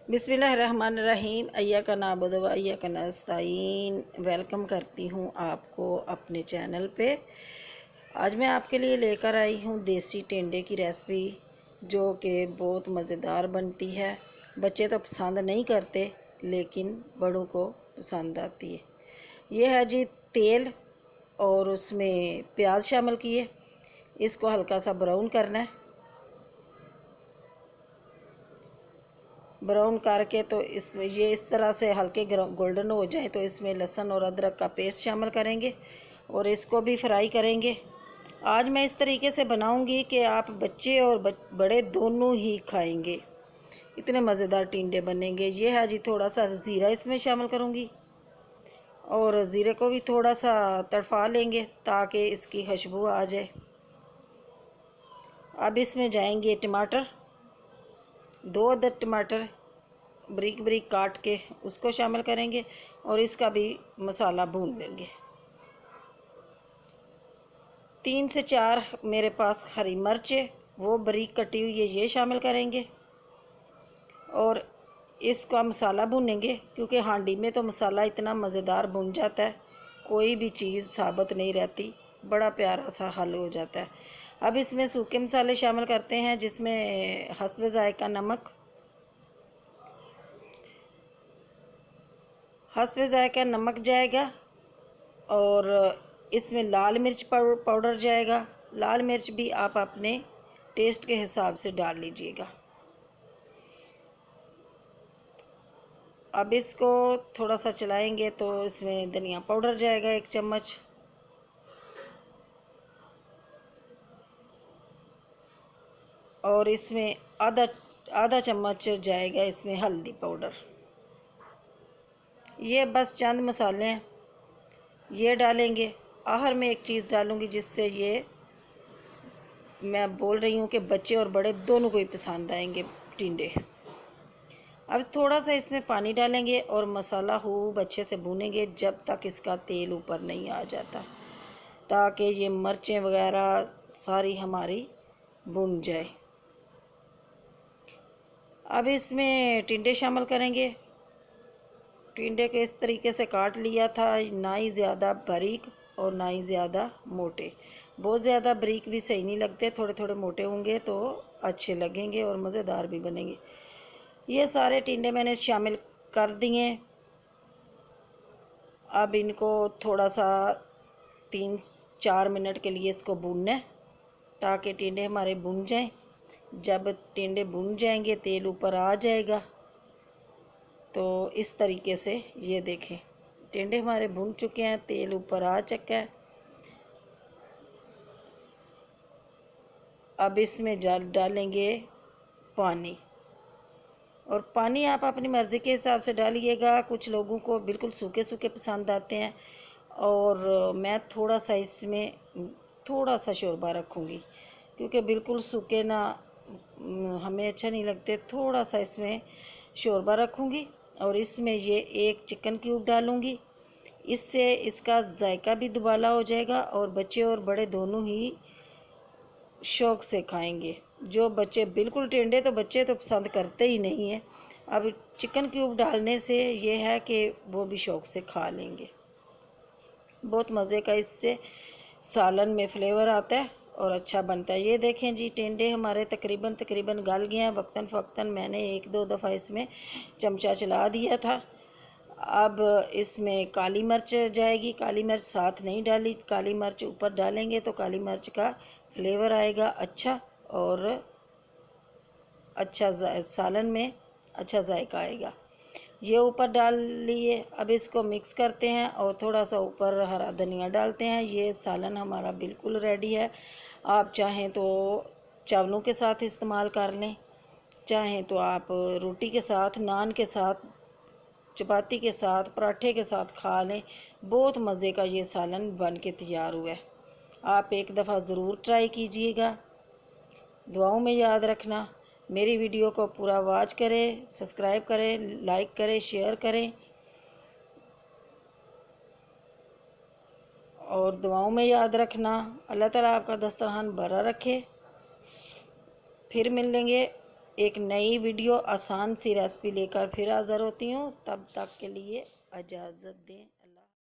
बिस्मिल्लाहिर्रहमानिर्रहीम। अय्या का नाबुदु व अय्या का नस्तईन। वेलकम करती हूँ आपको अपने चैनल पे। आज मैं आपके लिए लेकर आई हूँ देसी टिंडे की रेसिपी, जो कि बहुत मज़ेदार बनती है। बच्चे तो पसंद नहीं करते, लेकिन बड़ों को पसंद आती है। ये है जी तेल, और उसमें प्याज शामिल किए। इसको हल्का सा ब्राउन करना है। ब्राउन करके तो इस तरह से हल्के गोल्डन हो जाए तो इसमें लहसुन और अदरक का पेस्ट शामिल करेंगे और इसको भी फ्राई करेंगे। आज मैं इस तरीके से बनाऊंगी कि आप बच्चे और बड़े दोनों ही खाएंगे। इतने मज़ेदार टिंडे बनेंगे। ये है जी थोड़ा सा ज़ीरा इसमें शामिल करूंगी, और ज़ीरे को भी थोड़ा सा तड़फा लेंगे ताकि इसकी खुशबू आ जाए। अब इसमें जाएंगे टमाटर, 2 अदद टमाटर बारीक बारीक काट के उसको शामिल करेंगे और इसका भी मसाला भून लेंगे। 3 से 4 मेरे पास हरी मिर्च है, वो बारीक कटी हुई है, ये शामिल करेंगे। और इसका मसाला भूनेंगे, क्योंकि हांडी में तो मसाला इतना मज़ेदार भुन जाता है, कोई भी चीज़ साबुत नहीं रहती, बड़ा प्यारा सा हल हो जाता है। अब इसमें सूखे मसाले शामिल करते हैं, जिसमें हस्ब ज़ायका नमक, हस्ब ज़ायका नमक जाएगा, और इसमें लाल मिर्च पाउडर जाएगा। लाल मिर्च भी आप अपने टेस्ट के हिसाब से डाल लीजिएगा। अब इसको थोड़ा सा चलाएंगे तो इसमें धनिया पाउडर जाएगा 1 चम्मच, और इसमें आधा चम्मच जाएगा इसमें हल्दी पाउडर। ये बस चंद मसाले हैं, ये डालेंगे। आखिर में एक चीज़ डालूंगी जिससे ये मैं बोल रही हूँ कि बच्चे और बड़े दोनों को ही पसंद आएंगे टिंडे। अब थोड़ा सा इसमें पानी डालेंगे और मसाला खूब अच्छे से भूनेंगे जब तक इसका तेल ऊपर नहीं आ जाता, ताकि ये मिर्चें वगैरह सारी हमारी भुन जाए। अब इसमें टिंडे शामिल करेंगे। टिंडे के इस तरीके से काट लिया था, ना ही ज़्यादा बारीक और ना ही ज़्यादा मोटे। बहुत ज़्यादा बारीक भी सही नहीं लगते, थोड़े थोड़े मोटे होंगे तो अच्छे लगेंगे और मज़ेदार भी बनेंगे। ये सारे टिंडे मैंने शामिल कर दिए। अब इनको थोड़ा सा 3-4 मिनट के लिए इसको भूनना है, ताकि टिंडे हमारे भुन जाएं। जब टिंडे भुन जाएंगे, तेल ऊपर आ जाएगा, तो इस तरीके से ये देखें टिंडे हमारे भुन चुके हैं, तेल ऊपर आ चुका है। अब इसमें डालेंगे पानी, और पानी आप अपनी मर्ज़ी के हिसाब से डालिएगा। कुछ लोगों को बिल्कुल सूखे सूखे पसंद आते हैं, और मैं थोड़ा सा इसमें थोड़ा सा शोरबा रखूँगी, क्योंकि बिल्कुल सूखे ना हमें अच्छा नहीं लगते। थोड़ा सा इसमें शोरबा रखूँगी, और इसमें ये 1 चिकन क्यूब डालूँगी। इससे इसका जायका भी दुबाला हो जाएगा और बच्चे और बड़े दोनों ही शौक़ से खाएंगे। जो बच्चे बिल्कुल टिंडे तो बच्चे तो पसंद करते ही नहीं हैं। अब चिकन क्यूब डालने से ये है कि वो भी शौक़ से खा लेंगे। बहुत मज़े का इससे सालन में फ्लेवर आता है और अच्छा बनता है। ये देखें जी टिंडे हमारे तकरीबन गल गए हैं। वक्तन फ़क्तन मैंने 1-2 दफ़ा इसमें चमचा चला दिया था। अब इसमें काली मिर्च जाएगी। काली मिर्च साथ नहीं डाली, काली मिर्च ऊपर डालेंगे तो काली मिर्च का फ्लेवर आएगा अच्छा, और अच्छा सालन में अच्छा जायका आएगा। ये ऊपर डाल लिए। अब इसको मिक्स करते हैं और थोड़ा सा ऊपर हरा धनिया डालते हैं। ये सालन हमारा बिल्कुल रेडी है। आप चाहें तो चावलों के साथ इस्तेमाल कर लें, चाहें तो आप रोटी के साथ, नान के साथ, चपाती के साथ, पराठे के साथ खा लें। बहुत मज़े का ये सालन बन के तैयार हुआ है। आप एक दफ़ा ज़रूर ट्राई कीजिएगा। दुआओं में याद रखना। मेरी वीडियो को पूरा वॉच करें, सब्सक्राइब करें, लाइक करें, शेयर करें, और दुआओं में याद रखना। अल्लाह ताला आपका दस्तरखान भरा रखे। फिर मिलेंगे एक नई वीडियो आसान सी रेसिपी लेकर फिर हाज़िर होती हूँ। तब तक के लिए इजाज़त दें।